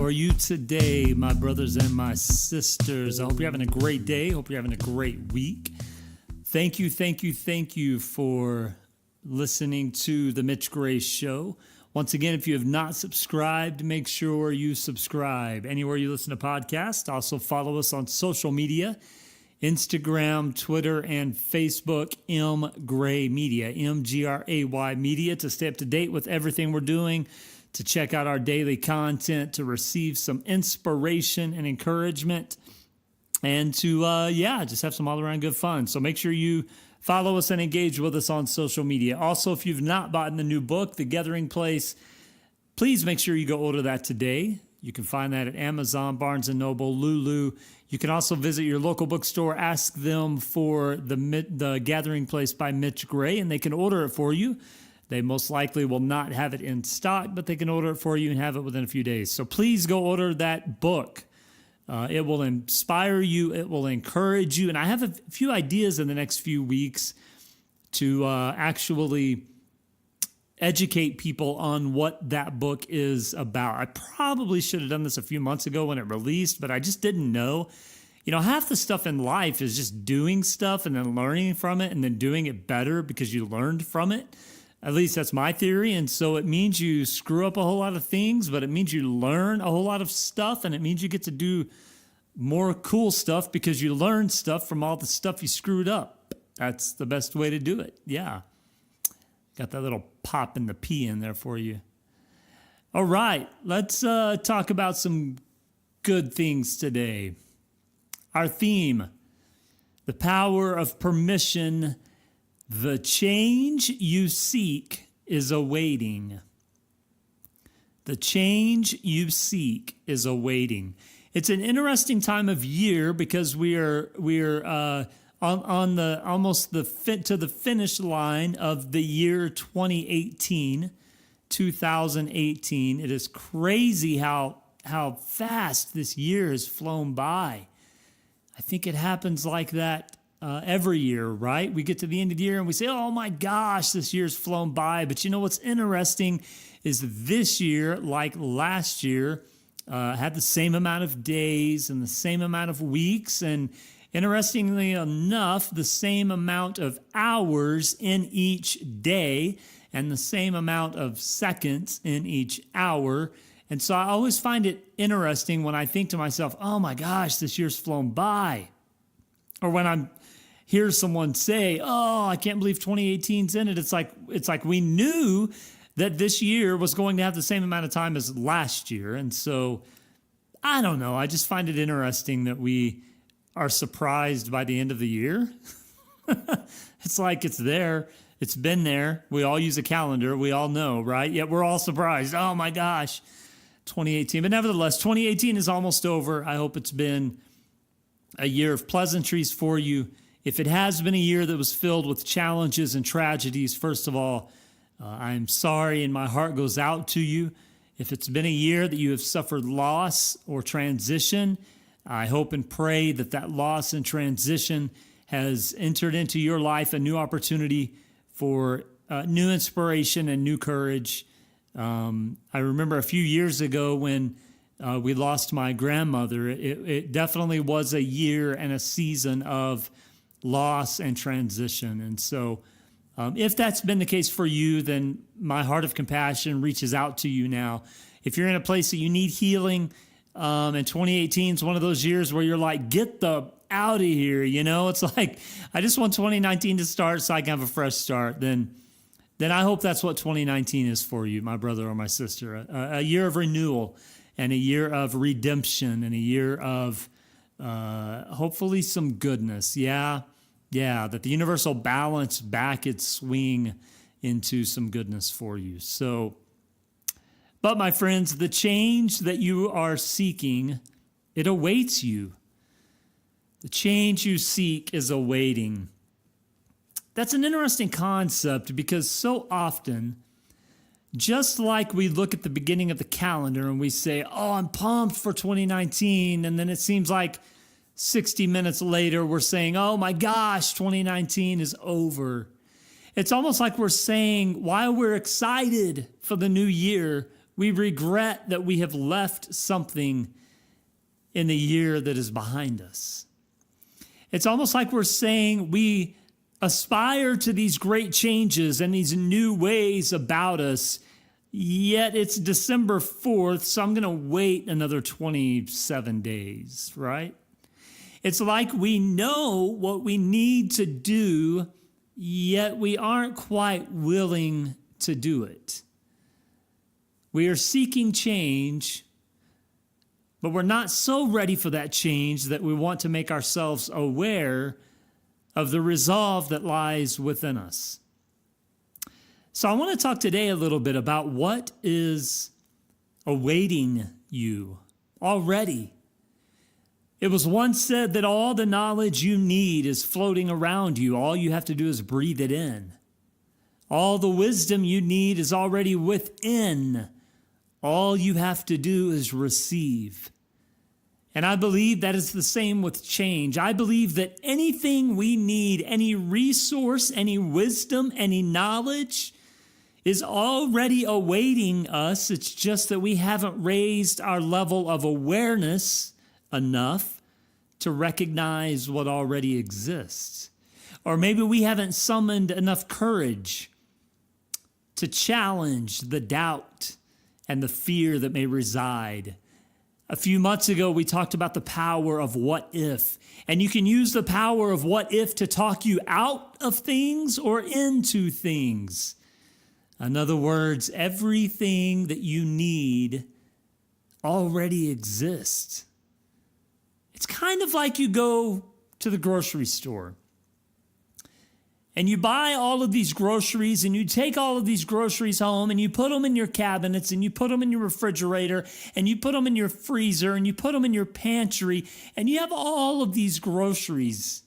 How are you today, my brothers and my sisters? I hope you're having a great day. Hope you're having a great week. Thank you for listening to The Mitch Gray Show. Once again, if you have not subscribed, make sure you subscribe anywhere you listen to podcasts. Also follow us on social media, Instagram, Twitter, and Facebook, M Gray Media, MGRAY Media, to stay up to date with everything we're doing, to check out our daily content, to receive some inspiration and encouragement, and to, just have some all-around good fun. So make sure you follow us and engage with us on social media. Also, if you've not bought the new book, The Gathering Place, please make sure you go order that today. You can find that at Amazon, Barnes & Noble, Lulu. You can also visit your local bookstore, ask them for the Gathering Place by Mitch Gray, and they can order it for you. They most likely will not have it in stock, but they can order it for you and have it within a few days. So please go order that book. It will inspire you. It will encourage you. And I have a few ideas in the next few weeks to actually educate people on what that book is about. I probably should have done this a few months ago when it released, but I just didn't know. You know, half the stuff in life is just doing stuff and then learning from it and then doing it better because you learned from it. At least that's my theory. And so it means you screw up a whole lot of things, but it means you learn a whole lot of stuff, and it means you get to do more cool stuff because you learned stuff from all the stuff you screwed up. That's the best way to do it. Yeah. Got that little pop in the P in there for you. All right. Let's talk about some good things today. Our theme, the power of permission. The change you seek is awaiting. The change you seek is awaiting. It's an interesting time of year because we're on the almost the fit to the finish line of the year 2018. It is crazy how fast this year has flown by. I think it happens like that every year, right? We get to the end of the year and we say, oh my gosh, this year's flown by. But you know what's interesting is this year, like last year, had the same amount of days and the same amount of weeks. And interestingly enough, the same amount of hours in each day and the same amount of seconds in each hour. And so I always find it interesting when I think to myself, oh my gosh, this year's flown by. Or when I'm hear someone say, oh, I can't believe 2018's in it. It's like we knew that this year was going to have the same amount of time as last year. And so, I don't know. I just find it interesting that we are surprised by the end of the year. It's like it's there. It's been there. We all use a calendar. We all know, right? Yet we're all surprised. Oh, my gosh, 2018. But nevertheless, 2018 is almost over. I hope it's been a year of pleasantries for you. If it has been a year that was filled with challenges and tragedies, first of all, I'm sorry and my heart goes out to you. If it's been a year that you have suffered loss or transition, I hope and pray that that loss and transition has entered into your life a new opportunity for new inspiration and new courage. I remember a few years ago when we lost my grandmother. It definitely was a year and a season of loss and transition. And so if that's been the case for you, then my heart of compassion reaches out to you now. If you're in a place that you need healing, and 2018 is one of those years where you're like, get the out of here, you know? It's like, I just want 2019 to start so I can have a fresh start. Then I hope that's what 2019 is for you, my brother or my sister. A year of renewal and a year of redemption and a year of hopefully some goodness. Yeah, that the universe will balance back its swing into some goodness for you. So, but my friends, the change that you are seeking, it awaits you. The change you seek is awaiting. That's an interesting concept because so often, just like we look at the beginning of the calendar and we say, oh, I'm pumped for 2019, and then it seems like 60 minutes later, we're saying, oh my gosh, 2019 is over. It's almost like we're saying, while we're excited for the new year, We regret that we have left something in the year that is behind us. It's almost like we're saying we aspire to these great changes and these new ways about us, yet it's December 4th, so I'm going to wait another 27 days, right? It's like we know what we need to do, yet we aren't quite willing to do it. We are seeking change, but we're not so ready for that change that we want to make ourselves aware of the resolve that lies within us. So I want to talk today a little bit about what is awaiting you already. It was once said that all the knowledge you need is floating around you. All you have to do is breathe it in. All the wisdom you need is already within. All you have to do is receive. And I believe that is the same with change. I believe that anything we need, any resource, any wisdom, any knowledge is already awaiting us. It's just that we haven't raised our level of awareness enough to recognize what already exists. Or maybe we haven't summoned enough courage to challenge the doubt and the fear that may reside. A few months ago, we talked about the power of what if. And you can use the power of what if to talk you out of things or into things. In other words, everything that you need already exists. It's kind of like you go to the grocery store and you buy all of these groceries and you take all of these groceries home and you put them in your cabinets and you put them in your refrigerator and you put them in your freezer and you put them in your pantry and you have all of these groceries.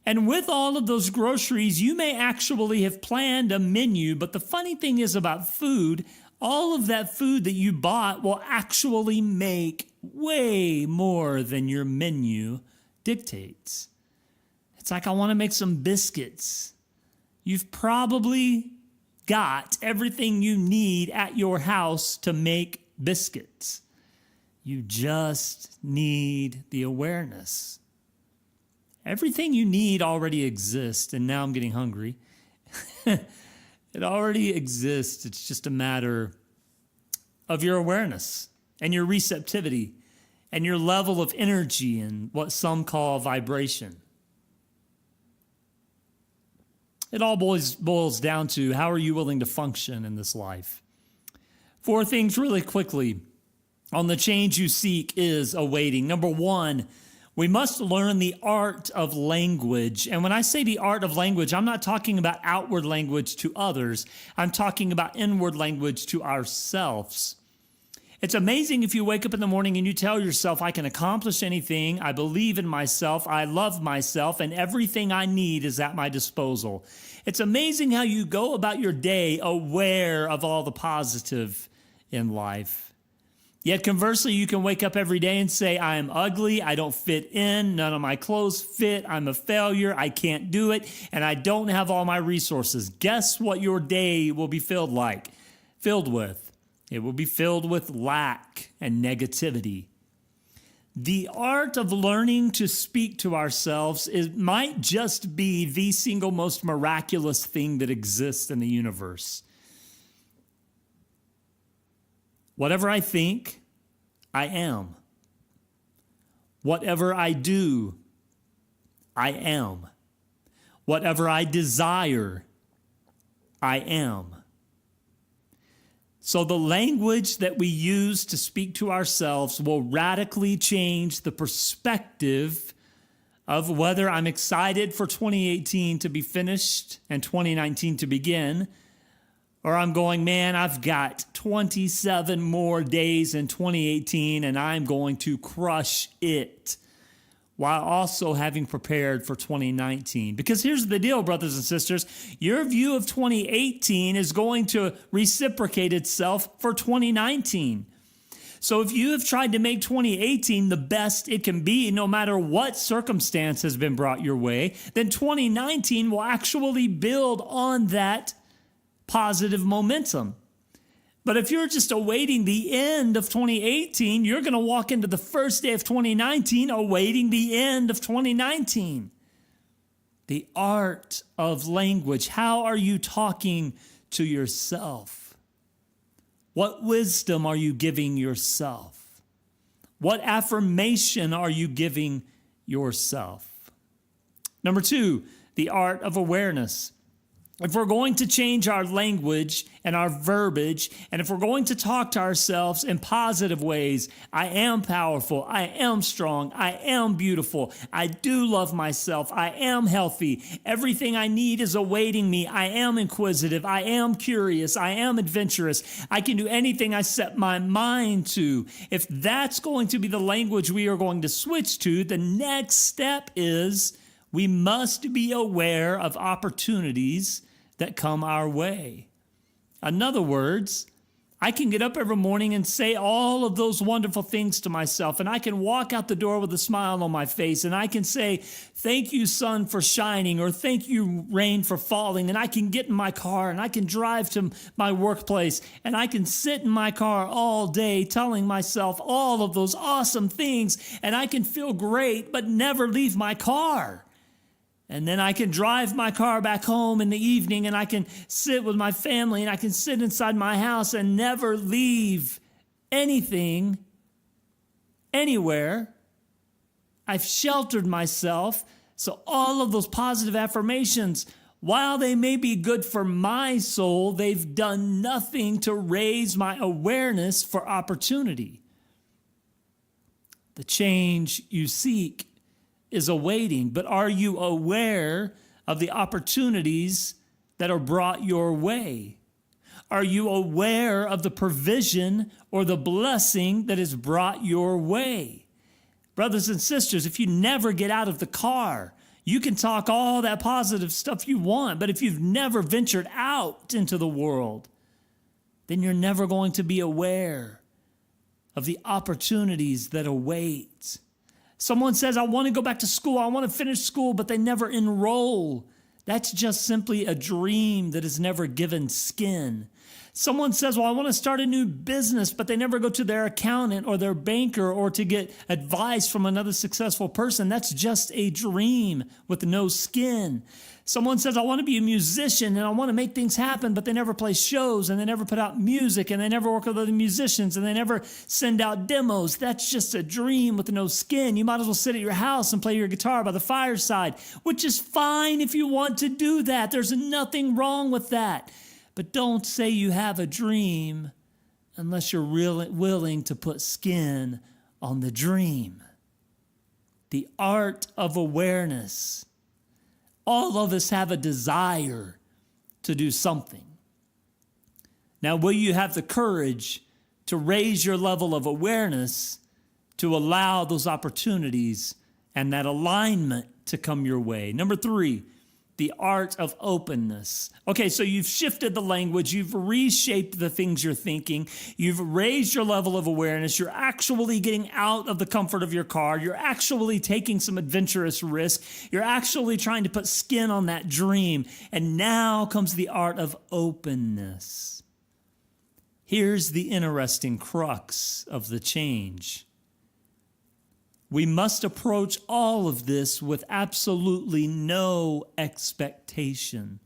And with all of those groceries, you may actually have planned a menu, but the funny thing is about food, all of that food that you bought will actually make way more than your menu dictates. It's like, I want to make some biscuits. You've probably got everything you need at your house to make biscuits. You just need the awareness. Everything you need already exists, and now I'm getting hungry. It already exists. It's just a matter of your awareness and your receptivity and your level of energy and what some call vibration. It all boils down to, how are you willing to function in this life? 4 things really quickly on the change you seek is awaiting. Number 1, we must learn the art of language. And when I say the art of language, I'm not talking about outward language to others. I'm talking about inward language to ourselves. It's amazing if you wake up in the morning and you tell yourself, I can accomplish anything, I believe in myself, I love myself, and everything I need is at my disposal. It's amazing how you go about your day aware of all the positive in life. Yet conversely, you can wake up every day and say, I am ugly, I don't fit in, none of my clothes fit, I'm a failure, I can't do it, and I don't have all my resources. Guess what your day will be filled with? It will be filled with lack and negativity. The art of learning to speak to ourselves might just be the single most miraculous thing that exists in the universe. Whatever I think, I am. Whatever I do, I am. Whatever I desire, I am. So the language that we use to speak to ourselves will radically change the perspective of whether I'm excited for 2018 to be finished and 2019 to begin, or I'm going, man, I've got 27 more days in 2018 and I'm going to crush it, while also having prepared for 2019. Because here's the deal, brothers and sisters. Your view of 2018 is going to reciprocate itself for 2019. So if you have tried to make 2018 the best it can be, no matter what circumstance has been brought your way, then 2019 will actually build on that positive momentum. But if you're just awaiting the end of 2018, you're going to walk into the first day of 2019 awaiting the end of 2019. The art of language. How are you talking to yourself? What wisdom are you giving yourself? What affirmation are you giving yourself? Number 2, the art of awareness. If we're going to change our language and our verbiage, and if we're going to talk to ourselves in positive ways, I am powerful, I am strong, I am beautiful, I do love myself, I am healthy, everything I need is awaiting me, I am inquisitive, I am curious, I am adventurous, I can do anything I set my mind to. If that's going to be the language we are going to switch to, the next step is we must be aware of opportunities that come our way. In other words, I can get up every morning and say all of those wonderful things to myself, and I can walk out the door with a smile on my face, and I can say, thank you, sun, for shining, or thank you, rain, for falling, and I can get in my car, and I can drive to my workplace, and I can sit in my car all day telling myself all of those awesome things, and I can feel great, but never leave my car. And then I can drive my car back home in the evening, and I can sit with my family, and I can sit inside my house and never leave anything, anywhere. I've sheltered myself. So all of those positive affirmations, while they may be good for my soul, they've done nothing to raise my awareness for opportunity. The change you seek is awaiting, but are you aware of the opportunities that are brought your way? Are you aware of the provision or the blessing that is brought your way? Brothers and sisters, if you never get out of the car, you can talk all that positive stuff you want, but if you've never ventured out into the world, then you're never going to be aware of the opportunities that await. Someone says, I want to go back to school, I want to finish school, but they never enroll. That's just simply a dream that is never given skin. Someone says, well, I want to start a new business, but they never go to their accountant or their banker or to get advice from another successful person. That's just a dream with no skin. Someone says, I want to be a musician and I want to make things happen, but they never play shows and they never put out music and they never work with other musicians and they never send out demos. That's just a dream with no skin. You might as well sit at your house and play your guitar by the fireside, which is fine if you want to do that. There's nothing wrong with that. But don't say you have a dream unless you're really willing to put skin on the dream. The art of awareness. All of us have a desire to do something. Now, will you have the courage to raise your level of awareness to allow those opportunities and that alignment to come your way? Number 3, the art of openness. Okay, so you've shifted the language, you've reshaped the things you're thinking, you've raised your level of awareness, you're actually getting out of the comfort of your car, you're actually taking some adventurous risk, you're actually trying to put skin on that dream, and now comes the art of openness. Here's the interesting crux of the change. We must approach all of this with absolutely no expectation.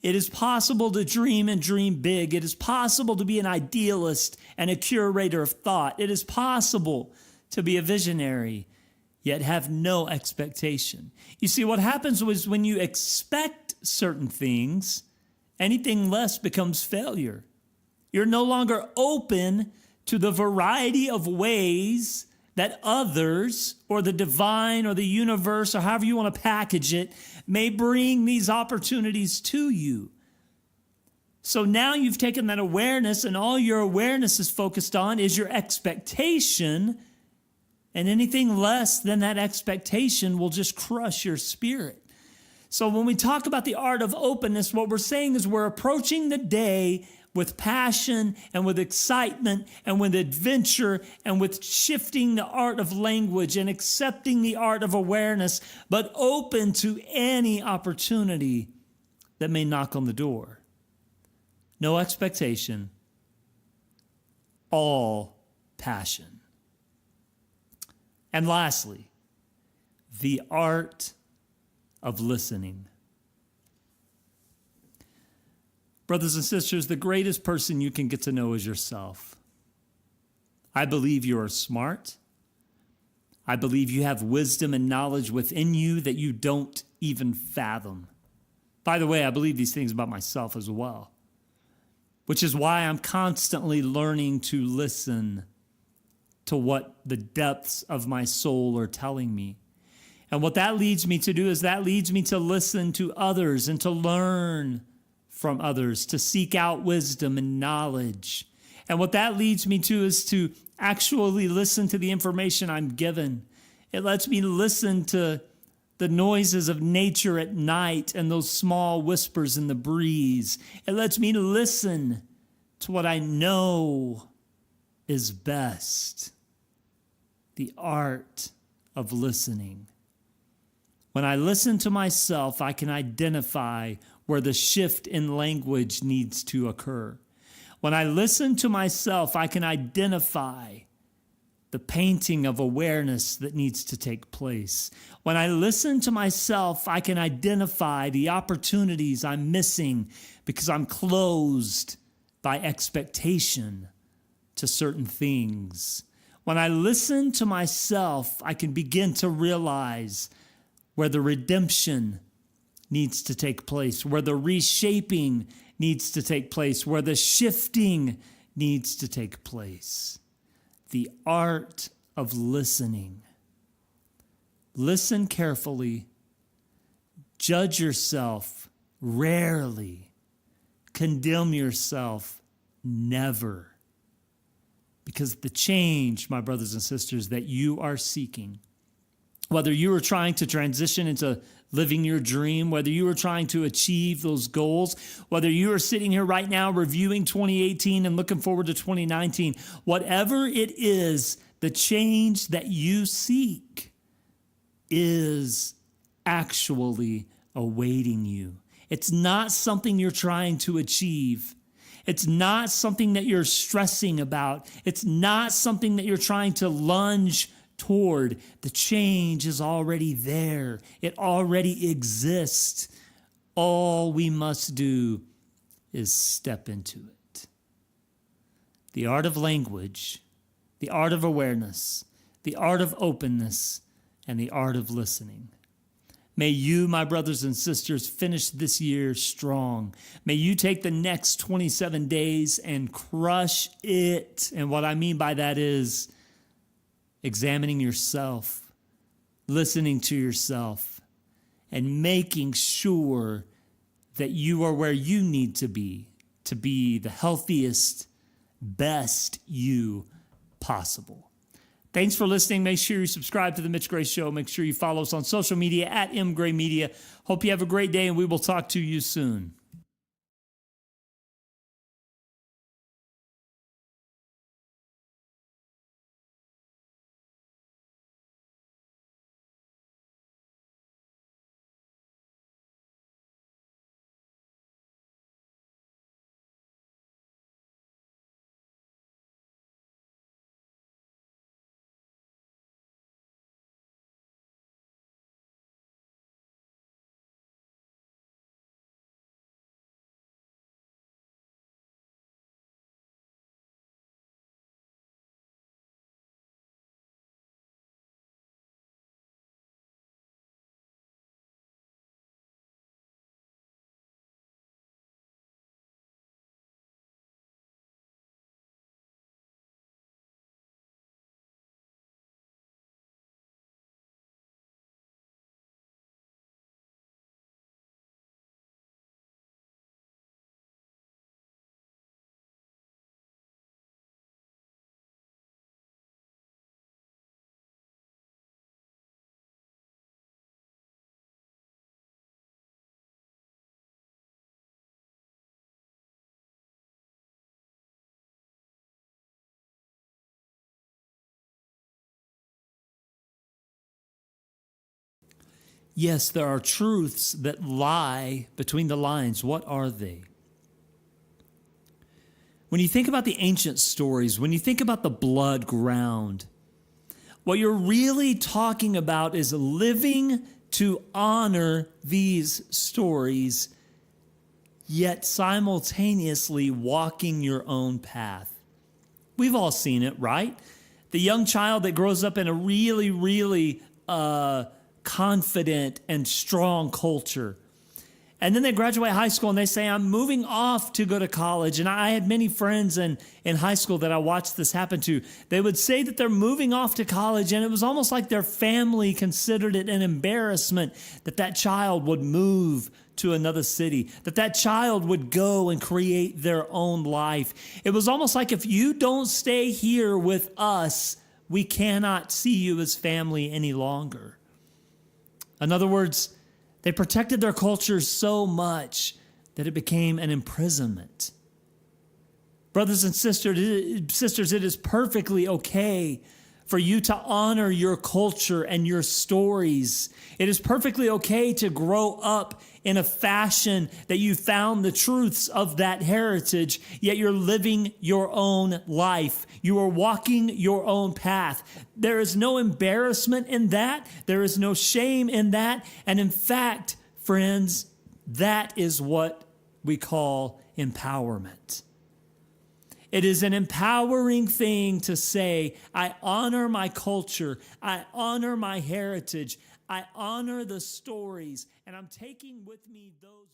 It is possible to dream and dream big. It is possible to be an idealist and a curator of thought. It is possible to be a visionary, yet have no expectation. You see, what happens is when you expect certain things, anything less becomes failure. You're no longer open to the variety of ways that others or the divine or the universe or however you want to package it may bring these opportunities to you. So now you've taken that awareness and all your awareness is focused on is your expectation, and anything less than that expectation will just crush your spirit. So when we talk about the art of openness, what we're saying is we're approaching the day with passion and with excitement and with adventure and with shifting the art of language and accepting the art of awareness, but open to any opportunity that may knock on the door. No expectation, all passion. And lastly, the art of listening. Brothers and sisters, the greatest person you can get to know is yourself. I believe you are smart. I believe you have wisdom and knowledge within you that you don't even fathom. By the way, I believe these things about myself as well, which is why I'm constantly learning to listen to what the depths of my soul are telling me. And what that leads me to do is that leads me to listen to others and to learn from others, to seek out wisdom and knowledge. And what that leads me to is to actually listen to the information I'm given. It lets me listen to the noises of nature at night and those small whispers in the breeze. It lets me listen to what I know is best. The art of listening. When I listen to myself, I can identify where the shift in language needs to occur. When I listen to myself, I can identify the painting of awareness that needs to take place. When I listen to myself, I can identify the opportunities I'm missing because I'm closed by expectation to certain things. When I listen to myself, I can begin to realize where the redemption needs to take place, where the reshaping needs to take place, where the shifting needs to take place. The art of listening. Listen carefully. Judge yourself rarely. Condemn yourself never. Because the change, my brothers and sisters, that you are seeking, whether you are trying to transition into living your dream, whether you are trying to achieve those goals, whether you are sitting here right now reviewing 2018 and looking forward to 2019, whatever it is, the change that you seek is actually awaiting you. It's not something you're trying to achieve. It's not something that you're stressing about. It's not something that you're trying to lunge toward. The change is already there. It already exists. All we must do is step into it. The art of language, the art of awareness, the art of openness, and the art of listening. May you, my brothers and sisters, finish this year strong. May you take the next 27 days and crush it. And what I mean by that is examining yourself, listening to yourself, and making sure that you are where you need to be the healthiest, best you possible. Thanks for listening. Make sure you subscribe to The Mitch Gray Show. Make sure you follow us on social media at @mgraymedia. Hope you have a great day, and we will talk to you soon. Yes, there are truths that lie between the lines. What are they? When you think about the ancient stories, when you think about the blood ground, what you're really talking about is living to honor these stories, yet simultaneously walking your own path. We've all seen it, right? The young child that grows up in a really, really confident and strong culture. And then they graduate high school and they say, I'm moving off to go to college. And I had many friends in high school that I watched this happen to. They would say that they're moving off to college, and it was almost like their family considered it an embarrassment that that child would move to another city, that that child would go and create their own life. It was almost like, if you don't stay here with us, we cannot see you as family any longer. In other words, they protected their culture so much that it became an imprisonment. Brothers and sisters, it is perfectly okay for you to honor your culture and your stories. It is perfectly okay to grow up in a fashion that you found the truths of that heritage, yet you're living your own life. You are walking your own path. There is no embarrassment in that. There is no shame in that. And in fact, friends, that is what we call empowerment. It is an empowering thing to say, I honor my culture, I honor my heritage, I honor the stories, and I'm taking with me those